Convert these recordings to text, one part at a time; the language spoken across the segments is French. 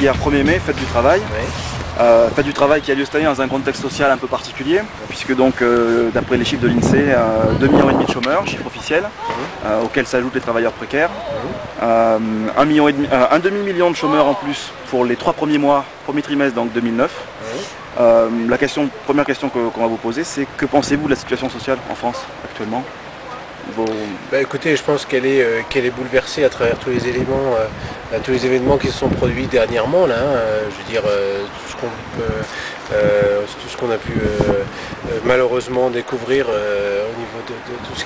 hier 1er mai, fête du travail. Oui. Fête du travail qui a lieu cette année dans un contexte social un peu particulier, puisque donc d'après les chiffres de l'INSEE, 2,5 millions de chômeurs, chiffre officiel, auxquels s'ajoutent les travailleurs précaires. 1,5 demi-million de chômeurs en plus pour les 3 premiers mois, premier trimestre donc 2009. Première question qu'on va vous poser, c'est que pensez-vous de la situation sociale en France actuellement? Écoutez, je pense qu'elle est bouleversée à travers tous les éléments, tous les événements qui se sont produits dernièrement. Là, je veux dire, tout ce qu'on a pu malheureusement découvrir au niveau de tout ce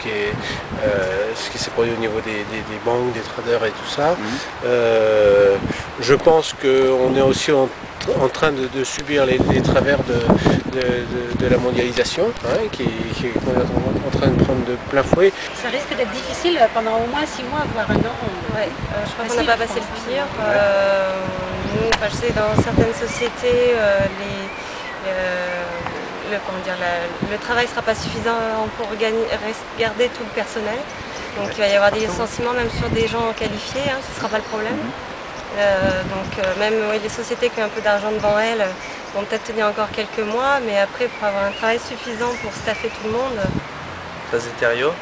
qui s'est produit au niveau des banques, des traders et tout ça. Je pense qu'on est aussi en train de subir les travers de la mondialisation, qui est en train de prendre de plein fouet. Ça risque d'être difficile pendant au moins 6 mois, voire 1 an. Je crois qu'on n'a pas passé le pire. Nous, je sais, dans certaines sociétés, le travail ne sera pas suffisant pour garder tout le personnel. Donc il va y avoir des licenciements même sur des gens qualifiés, ce ne sera pas le problème. Même les sociétés qui ont un peu d'argent devant elles vont peut-être tenir encore quelques mois, mais après pour avoir un travail suffisant pour staffer tout le monde. Ça se détériore.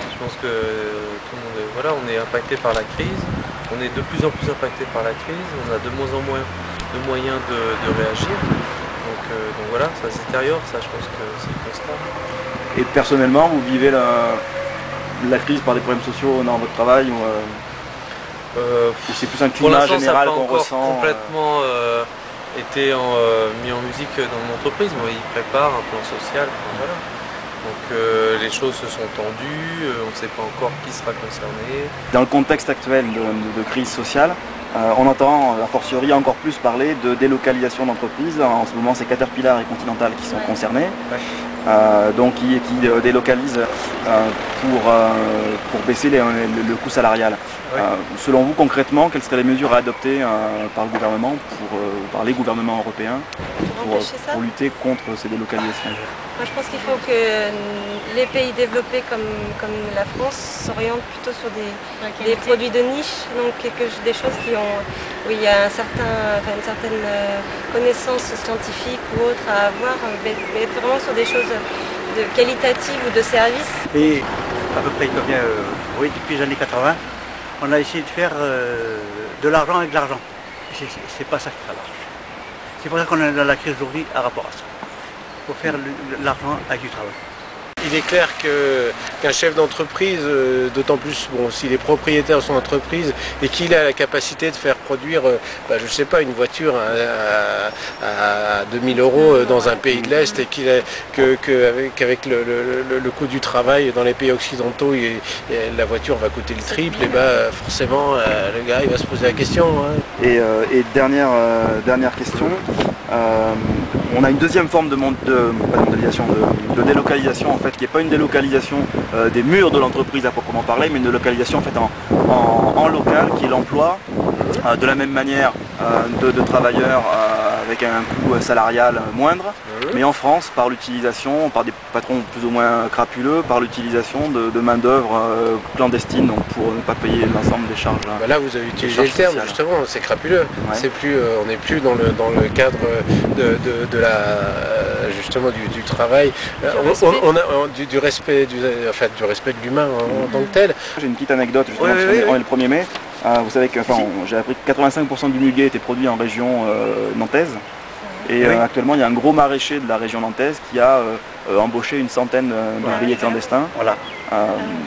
Je pense que tout le monde on est impacté par la crise, on est de plus en plus impacté par la crise, on a de moins en moins de moyens de réagir. Donc voilà, ça se détériore, ça je pense que c'est le constat. Et personnellement, vous vivez la crise par des problèmes sociaux dans votre travail ou c'est plus un climat général qu'on ressent? Complètement été mis en musique dans mon entreprise, moi il prépare un plan social, voilà. Donc les choses se sont tendues, on ne sait pas encore qui sera concerné. Dans le contexte actuel de crise sociale, on entend a fortiori encore plus parler de délocalisation d'entreprises. En ce moment, c'est Caterpillar et Continental qui sont concernés, donc qui délocalisent pour baisser le coût salarial. Selon vous, concrètement, quelles seraient les mesures à adopter par le gouvernement, par les gouvernements européens, pour lutter contre ces délocalisations? Moi, je pense qu'il faut que les pays développés comme la France s'orientent plutôt sur des produits de niche, donc des choses où il y a une certaine connaissance scientifique ou autre à avoir, mais vraiment sur des choses qualitatives ou de services. Et à peu près depuis les années 80, on a essayé de faire de l'argent avec de l'argent. C'est pas ça qui marche. C'est pour ça qu'on est dans la crise aujourd'hui à rapport à ça. Il faut faire l'argent avec du travail. Il est clair qu'un chef d'entreprise, d'autant plus si les propriétaires de son entreprise et qu'il a la capacité de faire produire, je ne sais pas, une voiture à 2000 € dans un pays de l'Est et qu'avec le coût du travail dans les pays occidentaux, la voiture va coûter le triple, et forcément le gars il va se poser la question. Et dernière question. On a une deuxième forme de délocalisation en fait, qui n'est pas une délocalisation des murs de l'entreprise à proprement parler, mais une délocalisation en fait en local, qui est l'emploi de la même manière de travailleurs avec un coût salarial moindre, mais en France par l'utilisation, par des patrons plus ou moins crapuleux, par l'utilisation de main d'œuvre clandestine, donc pour ne pas payer l'ensemble des charges. Là vous avez utilisé le terme sociales. Justement, c'est crapuleux. C'est plus, on n'est plus dans le cadre justement du travail, du respect de l'humain en tant que tel. J'ai une petite anecdote justement, on est le 1er mai. Vous savez que j'ai appris que 85% du muguet était produit en région nantaise. Et actuellement, il y a un gros maraîcher de la région nantaise qui a embauché une centaine d'ouvriers clandestins,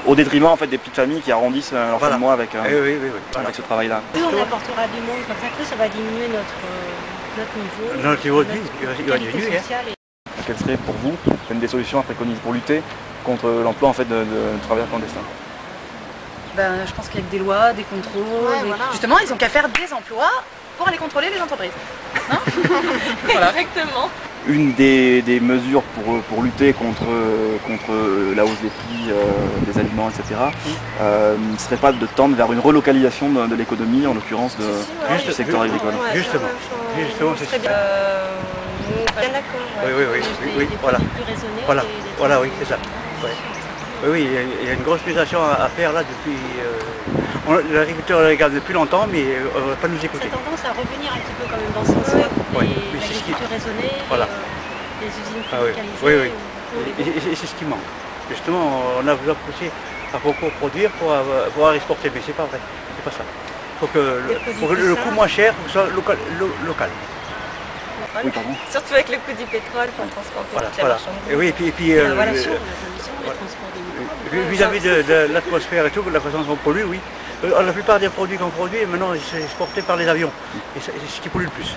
au détriment en fait, des petites familles qui arrondissent leur fin de mois avec ce travail-là. Plus on apportera du monde comme ça, plus ça va diminuer notre niveau. Notre niveau de vie, il va diminuer. Quelles seraient pour vous une des solutions à préconiser pour lutter contre l'emploi en fait, de travailleurs clandestins? Je pense qu'avec des lois, des contrôles, justement, ils n'ont qu'à faire des emplois pour aller contrôler les entreprises. Voilà. Exactement. Une des mesures pour lutter contre la hausse des prix des aliments, etc., ne serait pas de tendre vers une relocalisation de l'économie, en l'occurrence du secteur agricole. Justement, c'est ça. Bien d'accord. Oui, voilà. Plus raisonné. Voilà, oui, c'est ça. Oui, il y a une grosse mutation à faire là depuis... L'agriculteur le regarde depuis longtemps, mais on ne va pas nous écouter. Ça a tendance à revenir un petit peu quand même dans ce sens-là. Oui. L'agriculture raisonnée, Voilà. les usines Ah oui. chimicalisées. Et c'est ce qui manque. Justement, on a besoin de pousser à beaucoup produire pour pouvoir exporter, mais c'est pas vrai, c'est pas ça. Il faut que le coût moins cher soit local. Oui, pardon. Surtout avec le coût du pétrole pour transporter Voilà, toute la voilà. marchandise. Et oui, et puis La relation, les transports des microbes. vis-à-vis de l'atmosphère et tout, la façon dont on pollue, oui. La plupart des produits qu'on produit, maintenant, c'est exporté par les avions. Et c'est ce qui pollue le plus.